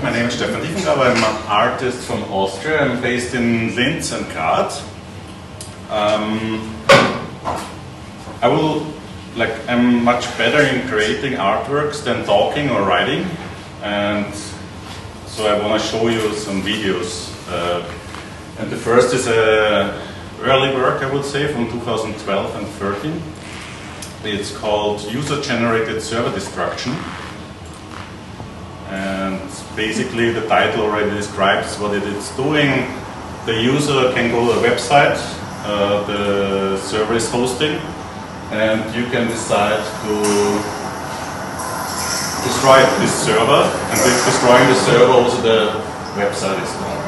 my name is Stefan Tiefengraber. I'm an artist from Austria. I'm based in Linz and Graz. I'm much better in creating artworks than talking or writing, and so I want to show you some videos. And the first is a early work, I would say, from 2012 and 13. It's called User-Generated Server Destruction. And basically the title already describes what it is doing. The user can go to a website the server is hosting, and you can decide to destroy this server, and with destroying the server also the website is gone.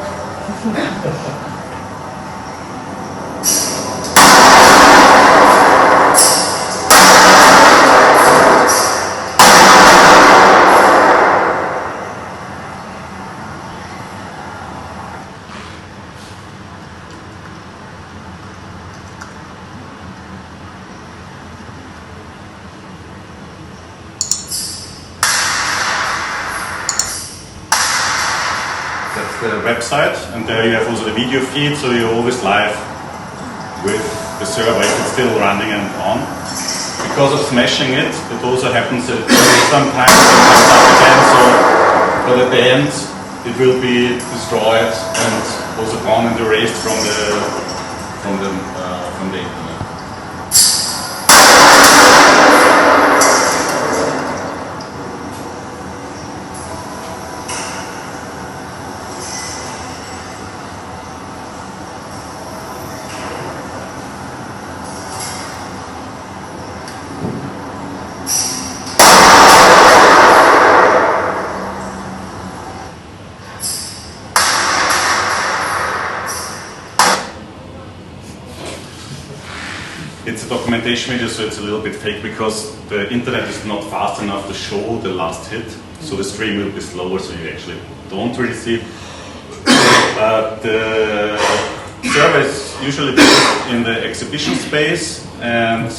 The website, and there you have also the video feed, so you're always live with the server if it's still running and on. Because of smashing it, it also happens that sometimes it comes up again, but at the end it will be destroyed and also gone and erased from the internet. It's a documentation video, so it's a little bit fake because the internet is not fast enough to show the last hit. So the stream will be slower, so you actually don't really see. The server is usually based in the exhibition space, and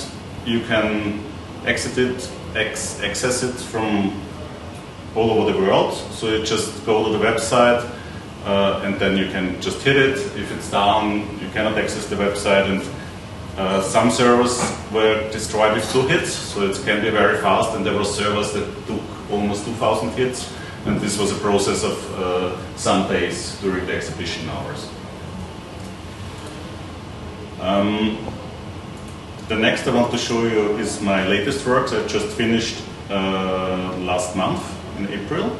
you can access it from all over the world. So you just go to the website, and then you can just hit it. If it's down, you cannot access the website, and some servers were destroyed with 2 hits, so it can be very fast, and there were servers that took almost 2,000 hits, and this was a process of some days during the exhibition hours. The next I want to show you is my latest works. I just finished last month in April.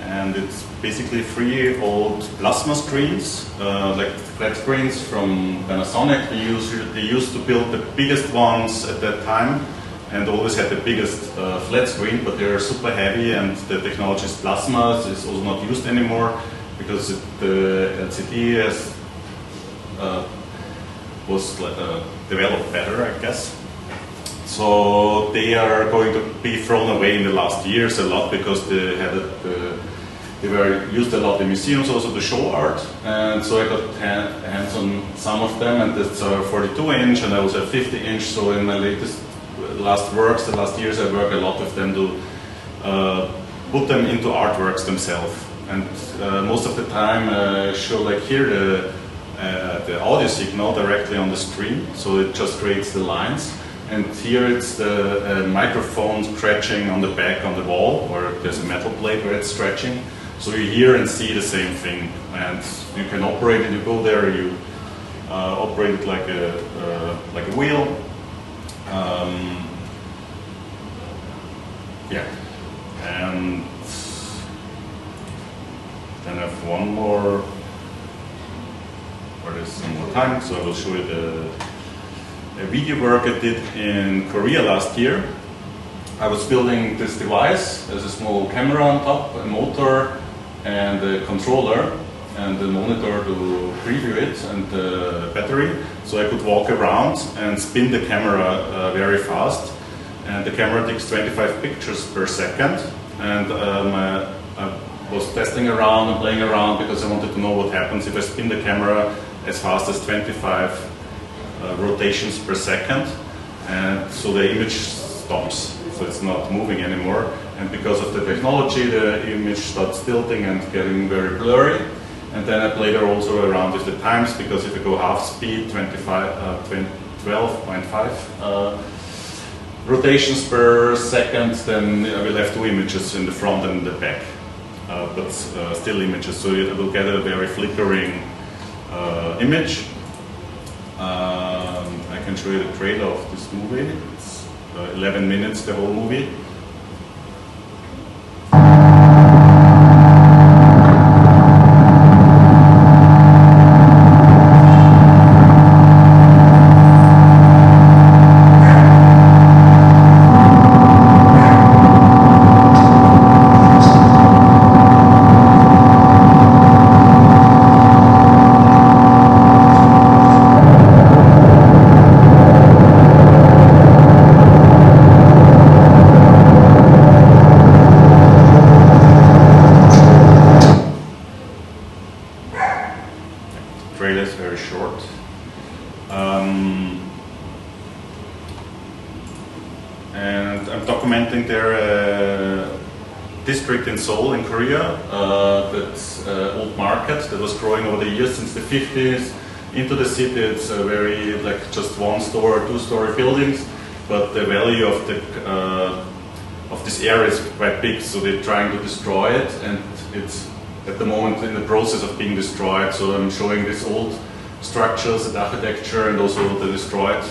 And it's basically 3 old plasma screens, like flat screens from Panasonic. They used to build the biggest ones at that time, and always had the biggest flat screen, but they're super heavy, and the technology is plasma is also not used anymore because the LCD was developed better, I guess. So they are going to be thrown away in the last years a lot because they were used a lot in museums also to show art, and so I got hands on some of them, and it's 42-inch, and I also have 50-inch. So in my last works, the last years, I work a lot with them to put them into artworks themselves. And most of the time, show like here the audio signal directly on the screen, so it just creates the lines. And here it's the microphone scratching on the back on the wall, or there's a metal plate where it's stretching. So you hear and see the same thing, and you can operate it. You go there, you operate it like a wheel. Yeah, and then I have one more, or there's some more time, so I will show you video work I did in Korea last year. I was building this device. There's a small camera on top, a motor, and a controller, and the monitor to preview it, and the battery. So I could walk around and spin the camera very fast. And the camera takes 25 pictures per second. And I was testing around and playing around because I wanted to know what happens if I spin the camera as fast as 25 rotations per second. And so the image stops. So it's not moving anymore, and because of the technology the image starts tilting and getting very blurry. And then I played also around with the times, because if I go half speed, 12.5 rotations per second, then I will have two images in the front and the back, but still images, so it will get a very flickering image. I can show you the trailer of this movie. 11 minutes, the whole movie. And I'm documenting their district in Seoul in Korea, that's old market that was growing over the years since the 50s into the city. It's very like just one store or two-story buildings, but the value of the of this area is quite big, so they're trying to destroy it, and it's at the moment in the process of being destroyed. So I'm showing these old structures and architecture and also the destroyed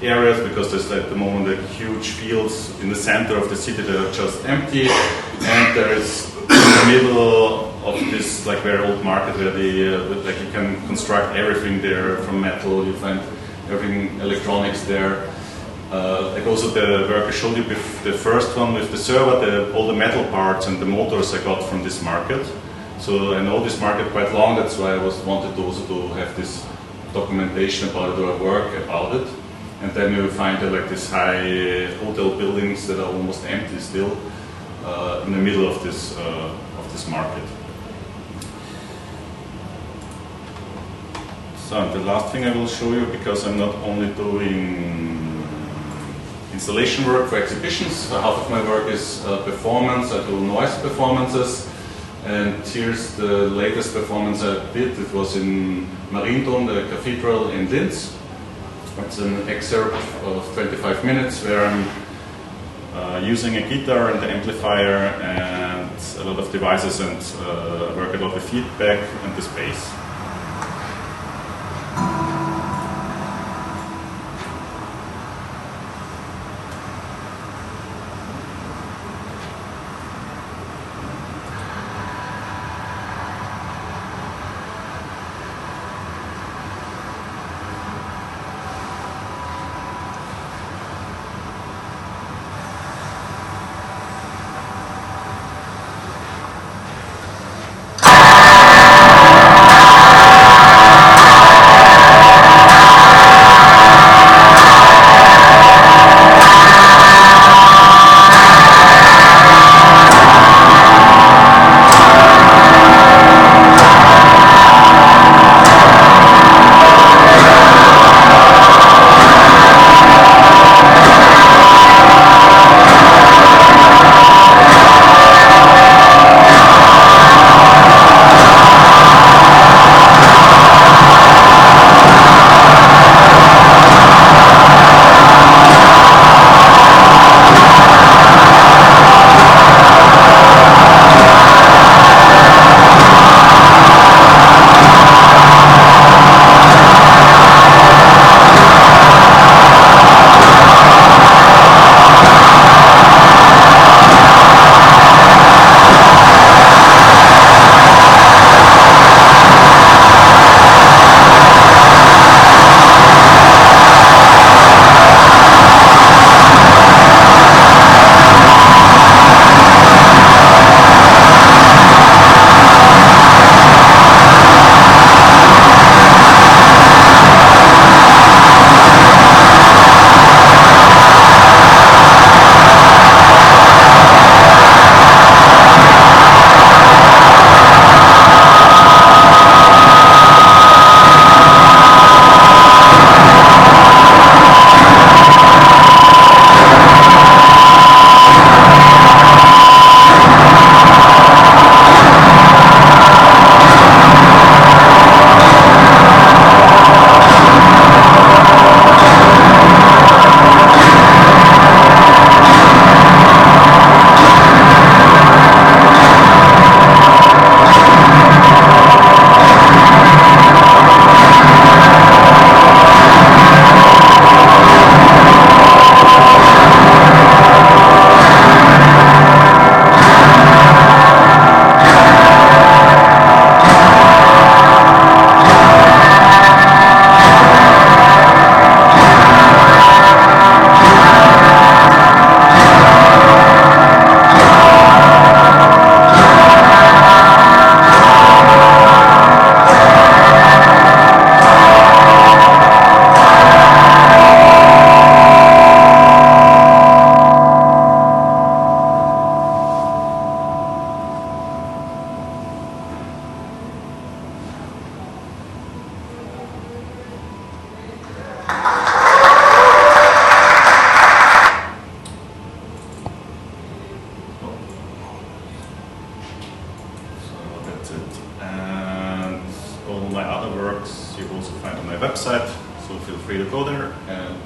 areas, because there's at the moment like huge fields in the center of the city that are just empty, and there's in the middle of this like very old market where they like you can construct everything there from metal. You find everything electronics there. Like also the work I showed you with the first one with the server, all the metal parts and the motors I got from this market. So I know this market quite long. That's why I wanted to also to have this documentation about it or work about it. And then you find like these high hotel buildings that are almost empty still in the middle of this market. So the last thing I will show you, because I'm not only doing installation work for exhibitions, half of my work is performance. I do noise performances, and here's the latest performance I did. It was in Mariendom, the cathedral in Linz. It's an excerpt of 25 minutes where I'm using a guitar and the amplifier and a lot of devices, and work a lot with feedback and the space.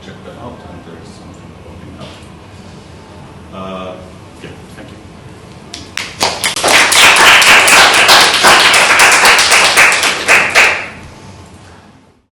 check that out, and there's some